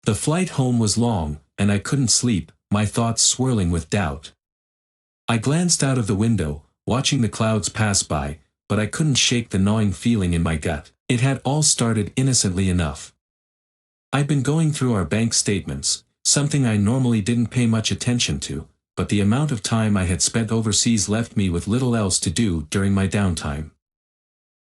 The flight home was long, and I couldn't sleep, my thoughts swirling with doubt. I glanced out of the window, watching the clouds pass by, but I couldn't shake the gnawing feeling in my gut. It had all started innocently enough. I'd been going through our bank statements, something I normally didn't pay much attention to, but the amount of time I had spent overseas left me with little else to do during my downtime.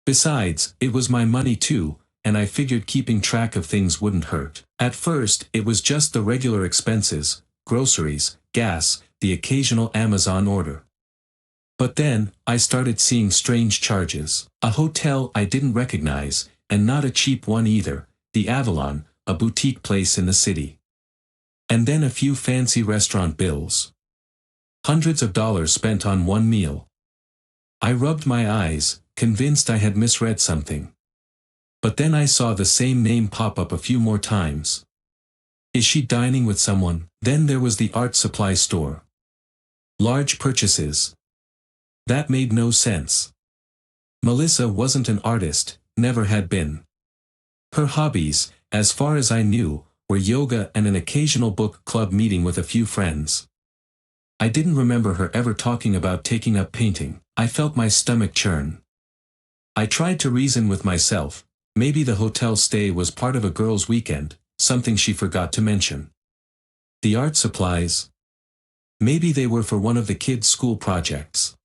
Besides, it was my money too, and I figured keeping track of things wouldn't hurt. At first, it was just the regular expenses, groceries, gas, the occasional Amazon order. But then, I started seeing strange charges. A hotel I didn't recognize, and not a cheap one either, the Avalon, a boutique place in the city. And then a few fancy restaurant bills. Hundreds of dollars spent on one meal. I rubbed my eyes, convinced I had misread something. But then I saw the same name pop up a few more times. Is she dining with someone? Then there was the art supply store. Large purchases. That made no sense. Melissa wasn't an artist, never had been. Her hobbies, as far as I knew, were yoga and an occasional book club meeting with a few friends. I didn't remember her ever talking about taking up painting. I felt my stomach churn. I tried to reason with myself. Maybe the hotel stay was part of a girl's weekend, something she forgot to mention. The art supplies? Maybe they were for one of the kids' school projects.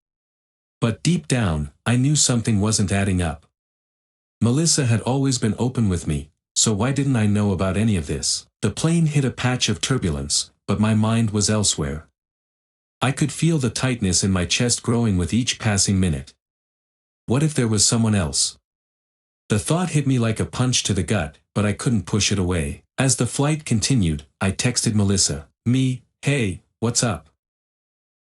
But deep down, I knew something wasn't adding up. Melissa had always been open with me, so why didn't I know about any of this? The plane hit a patch of turbulence, but my mind was elsewhere. I could feel the tightness in my chest growing with each passing minute. What if there was someone else? The thought hit me like a punch to the gut, but I couldn't push it away. As the flight continued, I texted Melissa. Hey, what's up?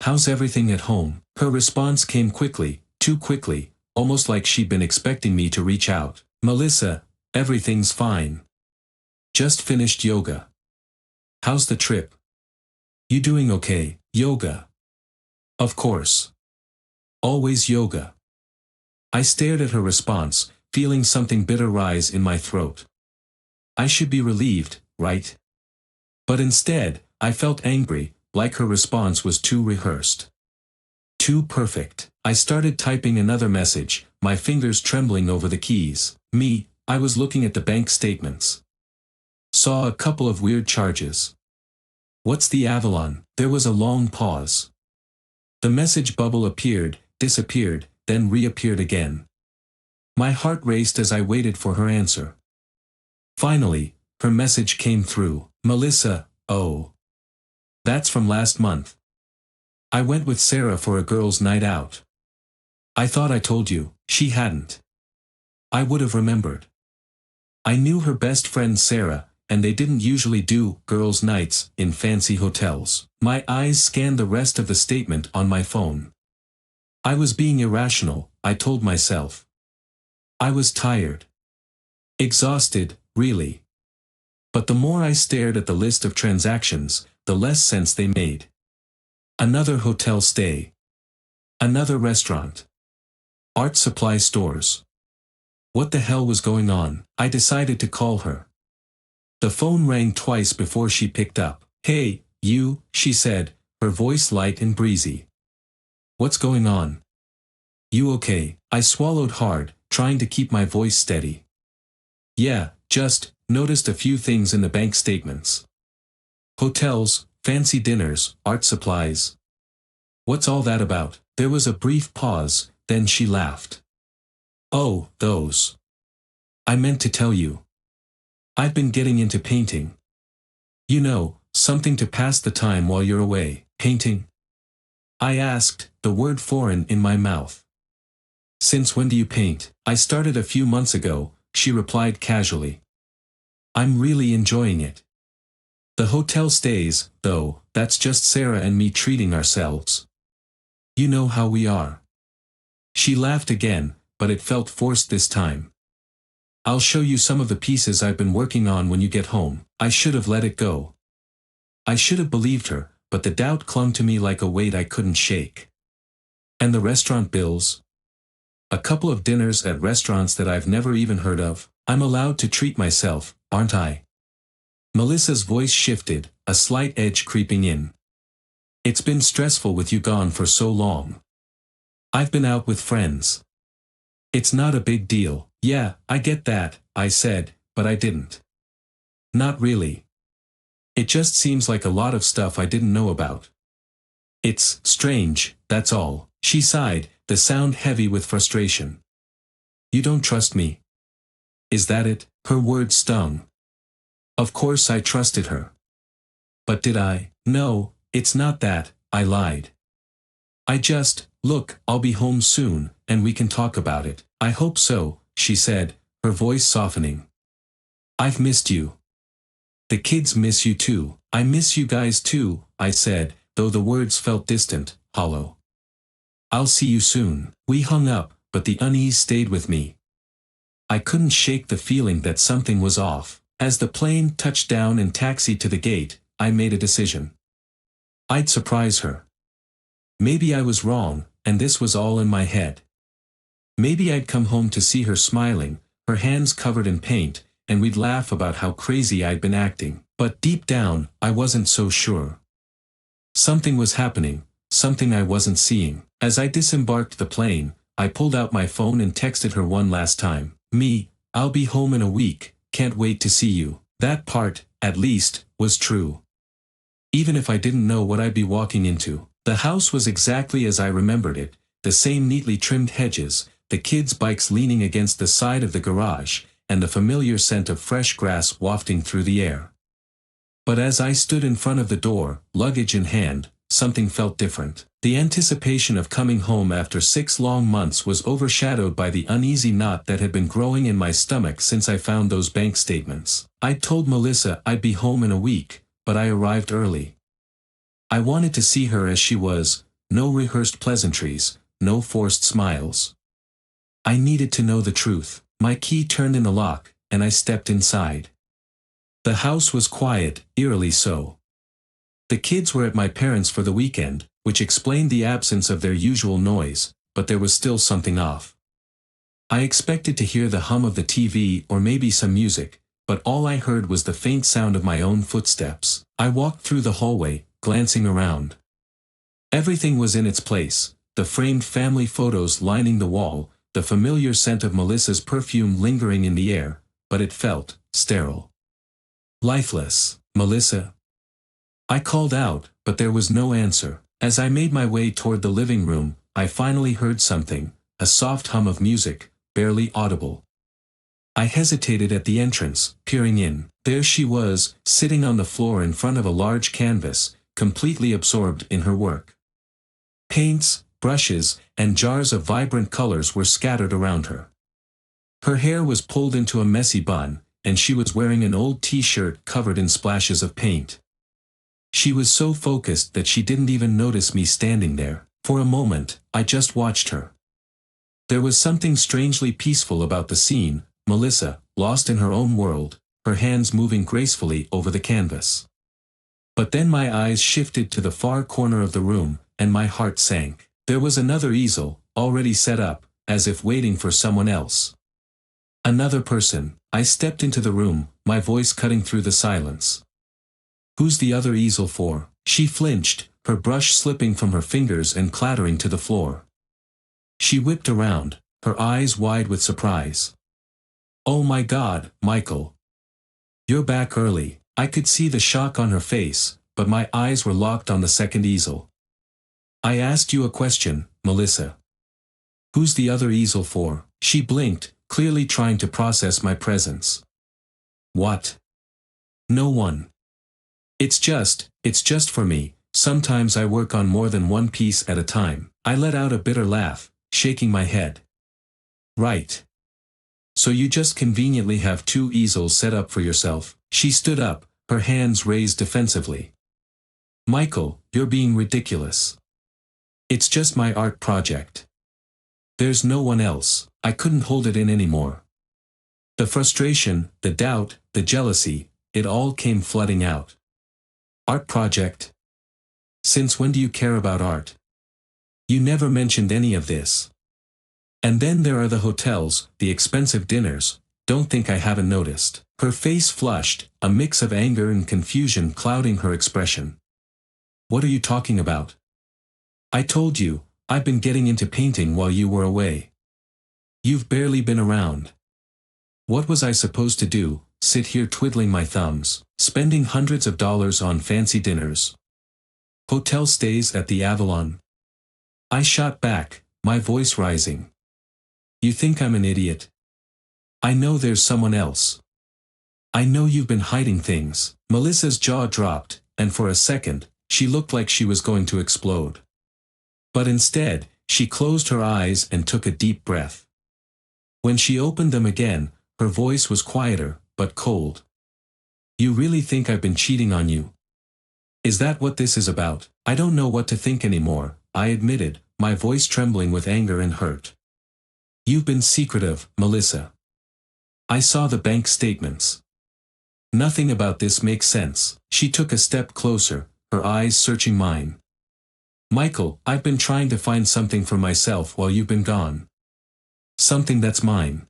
How's everything at home? Her response came quickly, too quickly, almost like she'd been expecting me to reach out. Melissa, everything's fine. Just finished yoga. How's the trip? You doing okay? Yoga. Of course. Always yoga. I stared at her response, feeling something bitter rise in my throat. I should be relieved, right? But instead, I felt angry, like her response was too rehearsed. Too perfect. I started typing another message, my fingers trembling over the keys. I was looking at the bank statements. Saw a couple of weird charges. What's the Avalon? There was a long pause. The message bubble appeared, disappeared, then reappeared again. My heart raced as I waited for her answer. Finally, her message came through. Melissa, oh. That's from last month. I went with Sarah for a girls' night out. I thought I told you. She hadn't. I would have remembered. I knew her best friend Sarah, and they didn't usually do girls' nights in fancy hotels. My eyes scanned the rest of the statement on my phone. I was being irrational, I told myself. I was tired. Exhausted, really. But the more I stared at the list of transactions, the less sense they made. Another hotel stay. Another restaurant. Art supply stores. What the hell was going on? I decided to call her. The phone rang twice before she picked up. Hey, you, she said, her voice light and breezy. What's going on? You okay? I swallowed hard, trying to keep my voice steady. Yeah, just noticed a few things in the bank statements. Hotels, fancy dinners, art supplies. What's all that about? There was a brief pause, then she laughed. Oh, those. I meant to tell you. I've been getting into painting. You know, something to pass the time while you're away. Painting? I asked, the word foreign in my mouth. Since when do you paint? I started a few months ago, she replied casually. I'm really enjoying it. The hotel stays, though, that's just Sarah and me treating ourselves. You know how we are. She laughed again, but it felt forced this time. I'll show you some of the pieces I've been working on when you get home. I should have let it go. I should have believed her, but the doubt clung to me like a weight I couldn't shake. And the restaurant bills? A couple of dinners at restaurants that I've never even heard of. I'm allowed to treat myself, aren't I? Melissa's voice shifted, a slight edge creeping in. It's been stressful with you gone for so long. I've been out with friends. It's not a big deal. Yeah, I get that, I said, but I didn't. Not really. It just seems like a lot of stuff I didn't know about. It's strange, that's all. She sighed, the sound heavy with frustration. You don't trust me. Is that it? Her words stung. Of course I trusted her. But did I? No, it's not that, I lied. Look, I'll be home soon, and we can talk about it. I hope so, she said, her voice softening. I've missed you. The kids miss you too. I miss you guys too, I said, though the words felt distant, hollow. I'll see you soon. We hung up, but the unease stayed with me. I couldn't shake the feeling that something was off. As the plane touched down and taxied to the gate, I made a decision. I'd surprise her. Maybe I was wrong, and this was all in my head. Maybe I'd come home to see her smiling, her hands covered in paint, and we'd laugh about how crazy I'd been acting. But deep down, I wasn't so sure. Something was happening, something I wasn't seeing. As I disembarked the plane, I pulled out my phone and texted her one last time. I'll be home in a week, can't wait to see you. That part, at least, was true. Even if I didn't know what I'd be walking into. The house was exactly as I remembered it, the same neatly trimmed hedges, the kids' bikes leaning against the side of the garage, and the familiar scent of fresh grass wafting through the air. But as I stood in front of the door, luggage in hand, something felt different. The anticipation of coming home after 6 long months was overshadowed by the uneasy knot that had been growing in my stomach since I found those bank statements. I'd told Melissa I'd be home in a week, but I arrived early. I wanted to see her as she was, no rehearsed pleasantries, no forced smiles. I needed to know the truth. My key turned in the lock, and I stepped inside. The house was quiet, eerily so. The kids were at my parents' for the weekend, which explained the absence of their usual noise, but there was still something off. I expected to hear the hum of the TV or maybe some music, but all I heard was the faint sound of my own footsteps. I walked through the hallway, glancing around. Everything was in its place, the framed family photos lining the wall, the familiar scent of Melissa's perfume lingering in the air, but it felt sterile. Lifeless. Melissa? I called out, but there was no answer. As I made my way toward the living room, I finally heard something, a soft hum of music, barely audible. I hesitated at the entrance, peering in. There she was, sitting on the floor in front of a large canvas, completely absorbed in her work. Paints, brushes, and jars of vibrant colors were scattered around her. Her hair was pulled into a messy bun, and she was wearing an old t-shirt covered in splashes of paint. She was so focused that she didn't even notice me standing there. For a moment, I just watched her. There was something strangely peaceful about the scene, Melissa, lost in her own world, her hands moving gracefully over the canvas. But then my eyes shifted to the far corner of the room, and my heart sank. There was another easel, already set up, as if waiting for someone else. Another person. I stepped into the room, my voice cutting through the silence. Who's the other easel for? She flinched, her brush slipping from her fingers and clattering to the floor. She whipped around, her eyes wide with surprise. Oh my God, Michael. You're back early. I could see the shock on her face, but my eyes were locked on the second easel. I asked you a question, Melissa. Who's the other easel for? She blinked, clearly trying to process my presence. What? No one. It's just for me. Sometimes I work on more than one piece at a time. I let out a bitter laugh, shaking my head. Right. So you just conveniently have 2 easels set up for yourself. She stood up, her hands raised defensively. Michael, you're being ridiculous. It's just my art project. There's no one else. I couldn't hold it in anymore. The frustration, the doubt, the jealousy, it all came flooding out. Art project? Since when do you care about art? You never mentioned any of this. And then there are the hotels, the expensive dinners, Don't think I haven't noticed. Her face flushed, a mix of anger and confusion clouding her expression. What are you talking about? I told you, I've been getting into painting while you were away. You've barely been around. What was I supposed to do, sit here twiddling my thumbs, spending hundreds of dollars on fancy dinners? Hotel stays at the Avalon? I shot back, my voice rising. You think I'm an idiot? I know there's someone else. I know you've been hiding things. Melissa's jaw dropped, and for a second, she looked like she was going to explode. But instead, she closed her eyes and took a deep breath. When she opened them again, her voice was quieter, but cold. You really think I've been cheating on you? Is that what this is about? I don't know what to think anymore, I admitted, my voice trembling with anger and hurt. You've been secretive, Melissa. I saw the bank statements. Nothing about this makes sense. She took a step closer, her eyes searching mine. Michael, I've been trying to find something for myself while you've been gone. Something that's mine.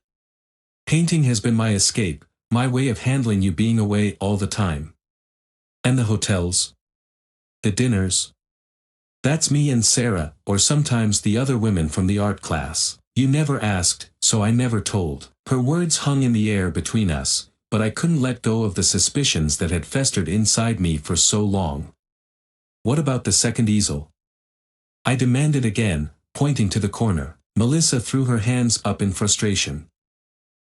Painting has been my escape, my way of handling you being away all the time. And the hotels? The dinners? That's me and Sarah, or sometimes the other women from the art class. You never asked, so I never told. Her words hung in the air between us, but I couldn't let go of the suspicions that had festered inside me for so long. What about the second easel? I demanded again, pointing to the corner. Melissa threw her hands up in frustration.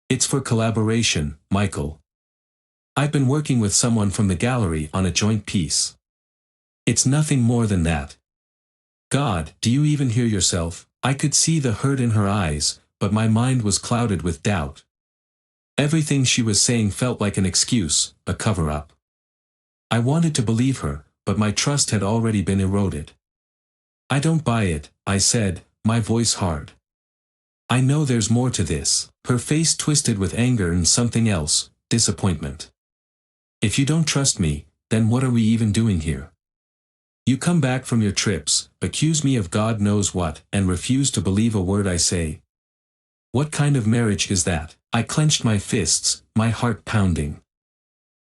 It's for collaboration, Michael. I've been working with someone from the gallery on a joint piece. It's nothing more than that. God, do you even hear yourself? I could see the hurt in her eyes, but my mind was clouded with doubt. Everything she was saying felt like an excuse, a cover-up. I wanted to believe her, but my trust had already been eroded. I don't buy it, I said, my voice hard. I know there's more to this. Her face twisted with anger and something else, disappointment. If you don't trust me, then what are we even doing here? You come back from your trips, accuse me of God knows what, and refuse to believe a word I say. What kind of marriage is that? I clenched my fists, my heart pounding.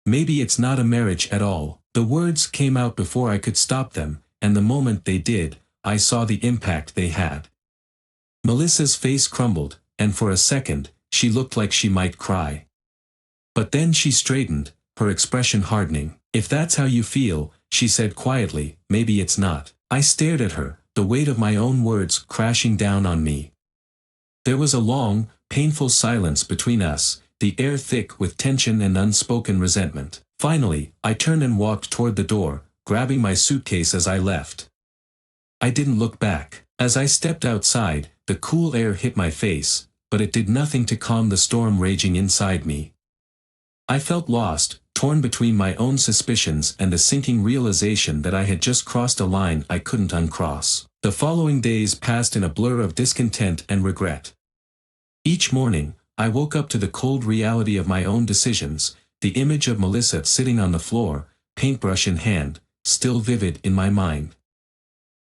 Maybe it's not a marriage at all. The words came out before I could stop them, and the moment they did, I saw the impact they had. Melissa's face crumbled, and for a second, she looked like she might cry. But then she straightened, her expression hardening. If that's how you feel, she said quietly, maybe it's not. I stared at her, the weight of my own words crashing down on me. There was a long, painful silence between us, the air thick with tension and unspoken resentment. Finally, I turned and walked toward the door, grabbing my suitcase as I left. I didn't look back. As I stepped outside, the cool air hit my face, but it did nothing to calm the storm raging inside me. I felt lost, torn between my own suspicions and the sinking realization that I had just crossed a line I couldn't uncross. The following days passed in a blur of discontent and regret. Each morning, I woke up to the cold reality of my own decisions, the image of Melissa sitting on the floor, paintbrush in hand, still vivid in my mind.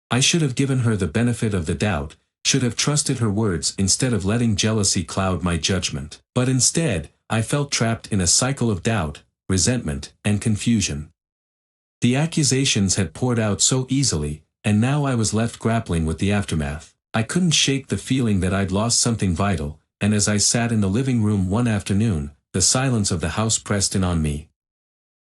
I should have given her the benefit of the doubt, should have trusted her words instead of letting jealousy cloud my judgment. But instead, I felt trapped in a cycle of doubt, resentment, and confusion. The accusations had poured out so easily, and now I was left grappling with the aftermath. I couldn't shake the feeling that I'd lost something vital, and as I sat in the living room one afternoon, the silence of the house pressed in on me.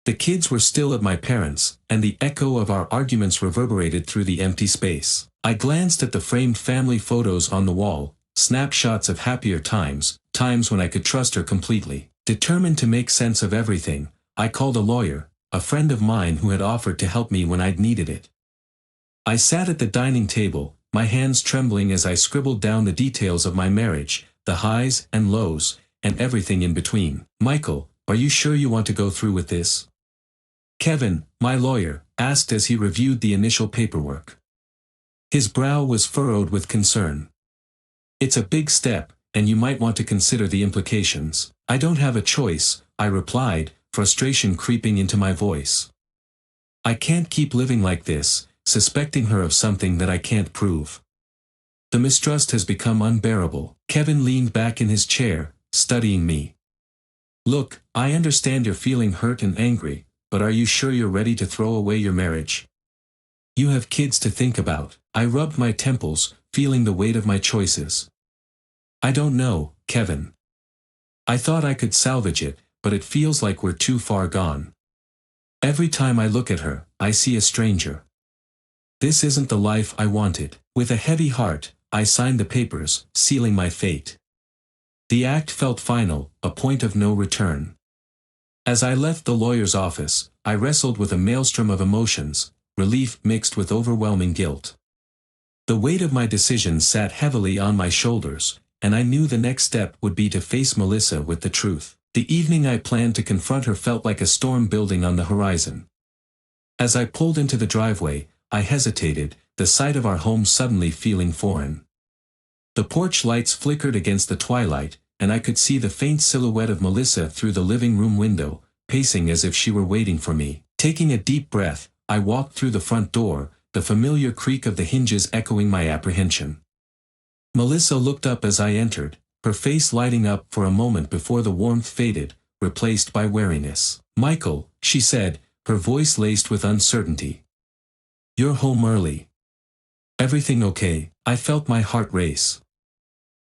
The kids were still at my parents', and the echo of our arguments reverberated through the empty space. I glanced at the framed family photos on the wall, snapshots of happier times, times when I could trust her completely. Determined to make sense of everything, I called a lawyer, a friend of mine who had offered to help me when I'd needed it. I sat at the dining table, my hands trembling as I scribbled down the details of my marriage, the highs and lows, and everything in between. Michael, are you sure you want to go through with this? Kevin, my lawyer, asked as he reviewed the initial paperwork. His brow was furrowed with concern. It's a big step, and you might want to consider the implications. I don't have a choice, I replied, frustration creeping into my voice. I can't keep living like this, suspecting her of something that I can't prove. The mistrust has become unbearable. Kevin leaned back in his chair, studying me. Look, I understand you're feeling hurt and angry, but are you sure you're ready to throw away your marriage? You have kids to think about. I rubbed my temples, feeling the weight of my choices. I don't know, Kevin. I thought I could salvage it, but it feels like we're too far gone. Every time I look at her, I see a stranger. This isn't the life I wanted. With a heavy heart, I signed the papers, sealing my fate. The act felt final, a point of no return. As I left the lawyer's office, I wrestled with a maelstrom of emotions, relief mixed with overwhelming guilt. The weight of my decision sat heavily on my shoulders, and I knew the next step would be to face Melissa with the truth. The evening I planned to confront her felt like a storm building on the horizon. As I pulled into the driveway, I hesitated, the sight of our home suddenly feeling foreign. The porch lights flickered against the twilight, and I could see the faint silhouette of Melissa through the living room window, pacing as if she were waiting for me. Taking a deep breath, I walked through the front door, the familiar creak of the hinges echoing my apprehension. Melissa looked up as I entered, her face lighting up for a moment before the warmth faded, replaced by wariness. "Michael," she said, her voice laced with uncertainty. "You're home early. Everything okay?" I felt my heart race.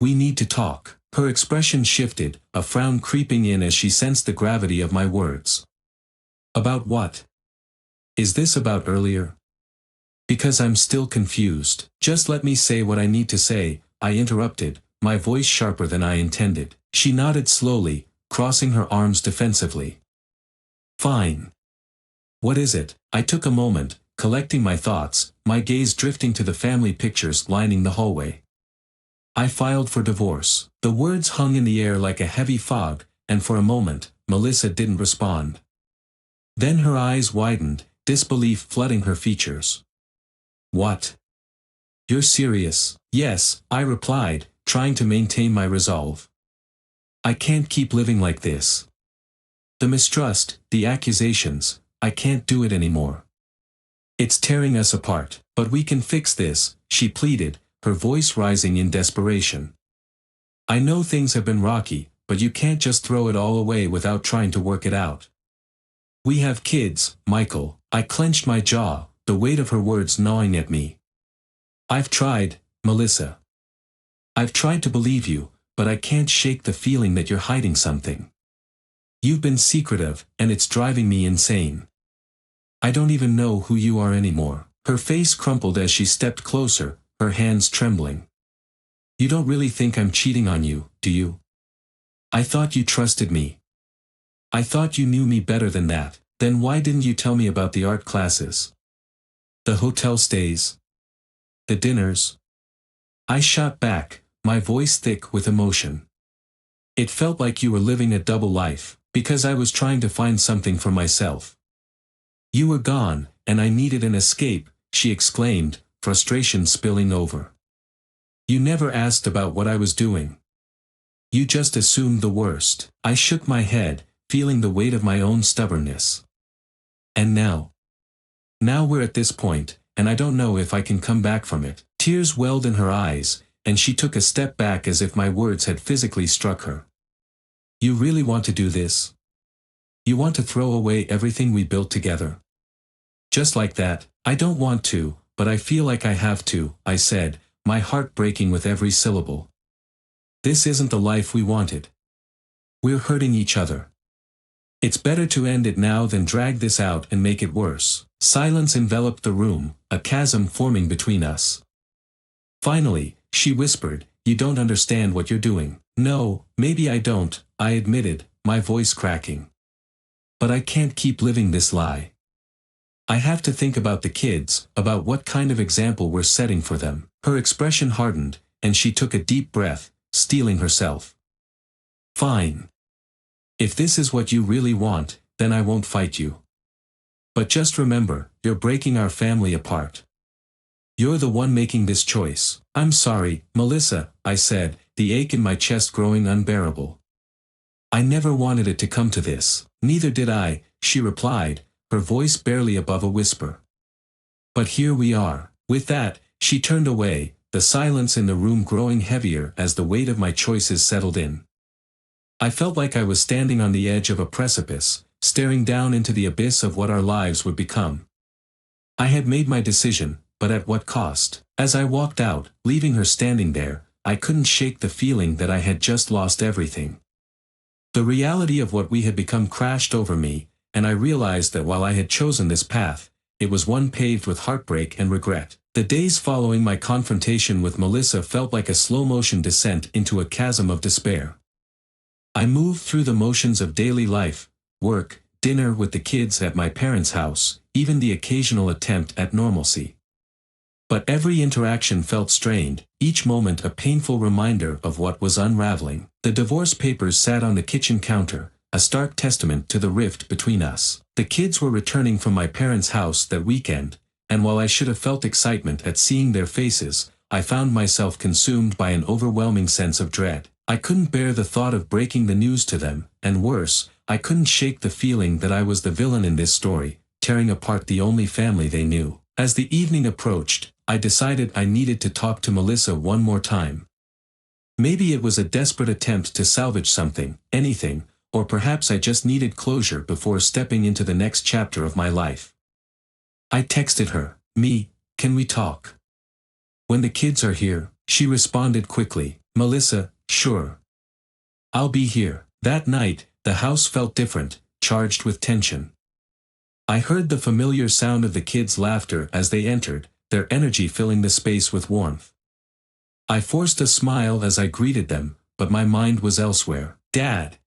"We need to talk." Her expression shifted, a frown creeping in as she sensed the gravity of my words. "About what? Is this about earlier?" "Because I'm still confused." "Just let me say what I need to say," I interrupted, my voice sharper than I intended. She nodded slowly, crossing her arms defensively. "Fine. What is it?" I took a moment, collecting my thoughts, my gaze drifting to the family pictures lining the hallway. "I filed for divorce." The words hung in the air like a heavy fog, and for a moment, Melissa didn't respond. Then her eyes widened, disbelief flooding her features. "What? You're serious?" "Yes," I replied, trying to maintain my resolve. "I can't keep living like this. The mistrust, the accusations, I can't do it anymore. It's tearing us apart. But we can fix this," she pleaded, her voice rising in desperation. "I know things have been rocky, but you can't just throw it all away without trying to work it out. We have kids, Michael." I clenched my jaw, the weight of her words gnawing at me. "I've tried, Melissa. I've tried to believe you, but I can't shake the feeling that you're hiding something. You've been secretive, and it's driving me insane. I don't even know who you are anymore." Her face crumpled as she stepped closer, her hands trembling. "You don't really think I'm cheating on you, do you? I thought you trusted me. I thought you knew me better than that. Then why didn't you tell me about the art classes? The hotel stays? The dinners?" I shot back, my voice thick with emotion. "It felt like you were living a double life, because I was trying to find something for myself. You were gone, and I needed an escape," she exclaimed, frustration spilling over. "You never asked about what I was doing. You just assumed the worst." I shook my head, feeling the weight of my own stubbornness. "And now? Now we're at this point, and I don't know if I can come back from it." Tears welled in her eyes, and she took a step back as if my words had physically struck her. "You really want to do this? You want to throw away everything we built together? Just like that?" "I don't want to, but I feel like I have to," I said, my heart breaking with every syllable. "This isn't the life we wanted. We're hurting each other. It's better to end it now than drag this out and make it worse." Silence enveloped the room, a chasm forming between us. Finally, she whispered, "You don't understand what you're doing." "No, maybe I don't," I admitted, my voice cracking. "But I can't keep living this lie. I have to think about the kids, about what kind of example we're setting for them." Her expression hardened, and she took a deep breath, steeling herself. "Fine. If this is what you really want, then I won't fight you. But just remember, you're breaking our family apart. You're the one making this choice." "I'm sorry, Melissa," I said, the ache in my chest growing unbearable. "I never wanted it to come to this." "Neither did I," she replied, her voice barely above a whisper. "But here we are." With that, she turned away, the silence in the room growing heavier as the weight of my choices settled in. I felt like I was standing on the edge of a precipice, staring down into the abyss of what our lives would become. I had made my decision, but at what cost? As I walked out, leaving her standing there, I couldn't shake the feeling that I had just lost everything. The reality of what we had become crashed over me, and I realized that while I had chosen this path, it was one paved with heartbreak and regret. The days following my confrontation with Melissa felt like a slow-motion descent into a chasm of despair. I moved through the motions of daily life, work, dinner with the kids at my parents' house, even the occasional attempt at normalcy. But every interaction felt strained, each moment a painful reminder of what was unraveling. The divorce papers sat on the kitchen counter, a stark testament to the rift between us. The kids were returning from my parents' house that weekend, and while I should have felt excitement at seeing their faces, I found myself consumed by an overwhelming sense of dread. I couldn't bear the thought of breaking the news to them, and worse, I couldn't shake the feeling that I was the villain in this story, tearing apart the only family they knew. As the evening approached, I decided I needed to talk to Melissa one more time. Maybe it was a desperate attempt to salvage something, anything, or perhaps I just needed closure before stepping into the next chapter of my life. I texted her, "Can we talk? When the kids are here?" She responded quickly, "Melissa, sure. I'll be here." That night, the house felt different, charged with tension. I heard the familiar sound of the kids' laughter as they entered, their energy filling the space with warmth. I forced a smile as I greeted them, but my mind was elsewhere. "Dad!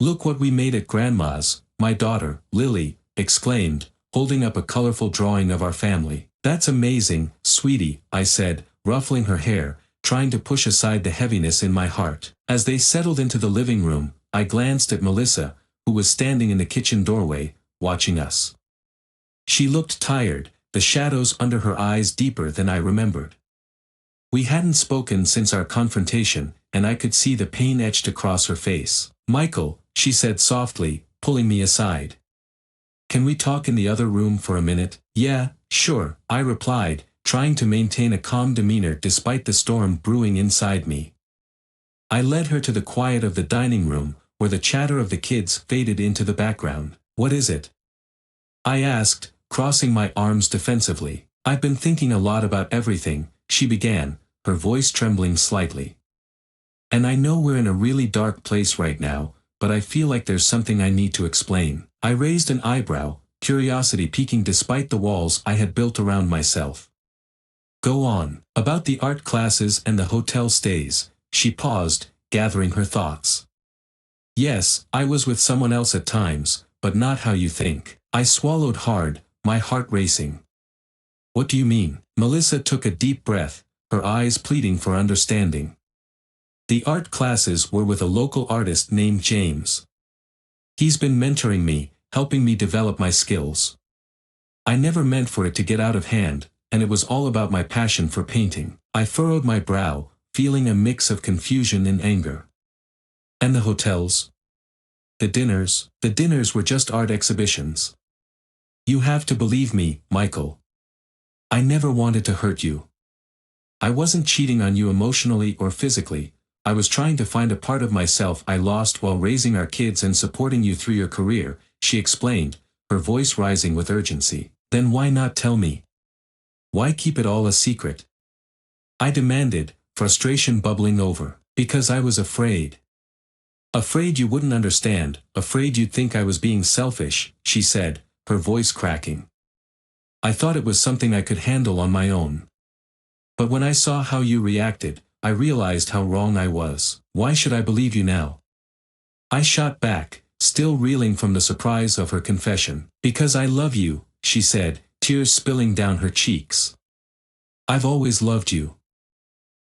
Look what we made at Grandma's," my daughter, Lily, exclaimed, holding up a colorful drawing of our family. "That's amazing, sweetie," I said, ruffling her hair, trying to push aside the heaviness in my heart. As they settled into the living room, I glanced at Melissa, who was standing in the kitchen doorway, watching us. She looked tired, the shadows under her eyes deeper than I remembered. We hadn't spoken since our confrontation, and I could see the pain etched across her face. "Michael," she said softly, pulling me aside. "Can we talk in the other room for a minute?" "Yeah, sure," I replied, trying to maintain a calm demeanor despite the storm brewing inside me. I led her to the quiet of the dining room, where the chatter of the kids faded into the background. "What is it?" I asked, crossing my arms defensively. "I've been thinking a lot about everything," she began, her voice trembling slightly. "And I know we're in a really dark place right now, but I feel like there's something I need to explain." I raised an eyebrow, curiosity peeking despite the walls I had built around myself. "Go on." "About the art classes and the hotel stays." She paused, gathering her thoughts. "Yes, I was with someone else at times, but not how you think." I swallowed hard, my heart racing. "What do you mean?" Melissa took a deep breath, her eyes pleading for understanding. "The art classes were with a local artist named James. He's been mentoring me, helping me develop my skills. I never meant for it to get out of hand, and it was all about my passion for painting." I furrowed my brow, feeling a mix of confusion and anger. "And the hotels? The dinners?" "The dinners were just art exhibitions. You have to believe me, Michael. I never wanted to hurt you. I wasn't cheating on you emotionally or physically. I was trying to find a part of myself I lost while raising our kids and supporting you through your career," she explained, her voice rising with urgency. "Then why not tell me? Why keep it all a secret?" I demanded, frustration bubbling over. "Because I was afraid. Afraid you wouldn't understand, afraid you'd think I was being selfish," she said, her voice cracking. "I thought it was something I could handle on my own. But when I saw how you reacted, I realized how wrong I was. Why should I believe you now?" I shot back, still reeling from the surprise of her confession. "Because I love you," she said, tears spilling down her cheeks. "I've always loved you.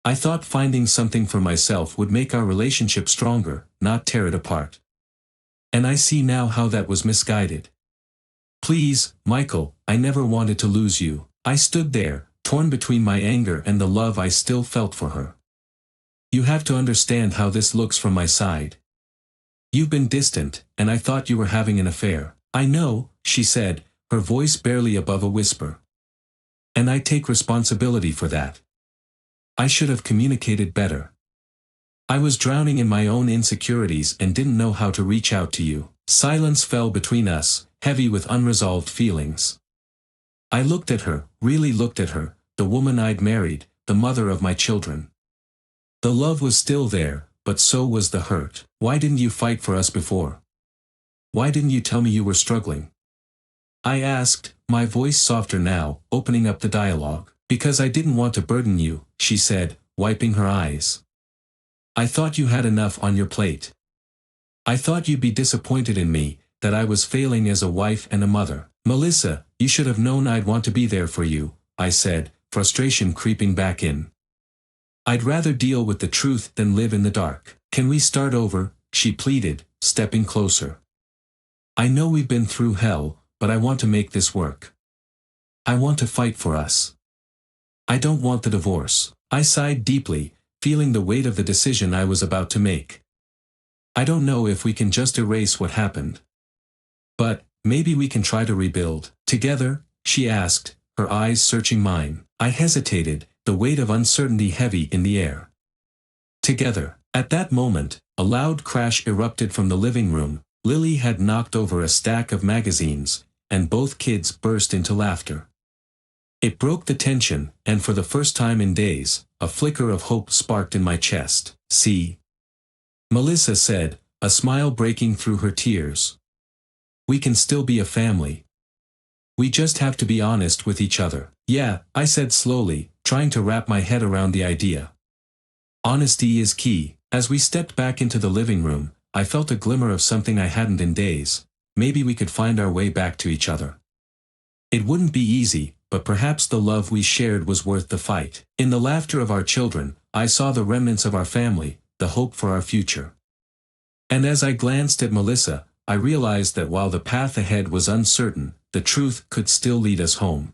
I thought finding something for myself would make our relationship stronger, not tear it apart. And I see now how that was misguided. Please, Michael, I never wanted to lose you." I stood there, torn between my anger and the love I still felt for her. "You have to understand how this looks from my side. You've been distant, and I thought you were having an affair." "I know," she said, her voice barely above a whisper. "And I take responsibility for that. I should have communicated better." I was drowning in my own insecurities and didn't know how to reach out to you. Silence fell between us, heavy with unresolved feelings. I looked at her, really looked at her, the woman I'd married, the mother of my children. The love was still there, but so was the hurt. Why didn't you fight for us before? Why didn't you tell me you were struggling? I asked, my voice softer now, opening up the dialogue. Because I didn't want to burden you, she said, wiping her eyes. I thought you had enough on your plate. I thought you'd be disappointed in me, that I was failing as a wife and a mother. Melissa, you should have known I'd want to be there for you, I said, frustration creeping back in. I'd rather deal with the truth than live in the dark. Can we start over? She pleaded, stepping closer. I know we've been through hell, but I want to make this work. I want to fight for us. I don't want the divorce. I sighed deeply, feeling the weight of the decision I was about to make. I don't know if we can just erase what happened. But, maybe we can try to rebuild. Together, she asked, her eyes searching mine. I hesitated, the weight of uncertainty heavy in the air. Together. At that moment, a loud crash erupted from the living room. Lily had knocked over a stack of magazines, and both kids burst into laughter. It broke the tension, and for the first time in days, a flicker of hope sparked in my chest. See? Melissa said, a smile breaking through her tears. We can still be a family. We just have to be honest with each other. Yeah, I said slowly, trying to wrap my head around the idea. Honesty is key. As we stepped back into the living room, I felt a glimmer of something I hadn't in days. Maybe we could find our way back to each other. It wouldn't be easy, but perhaps the love we shared was worth the fight. In the laughter of our children, I saw the remnants of our family, the hope for our future. And as I glanced at Melissa, I realized that while the path ahead was uncertain, the truth could still lead us home.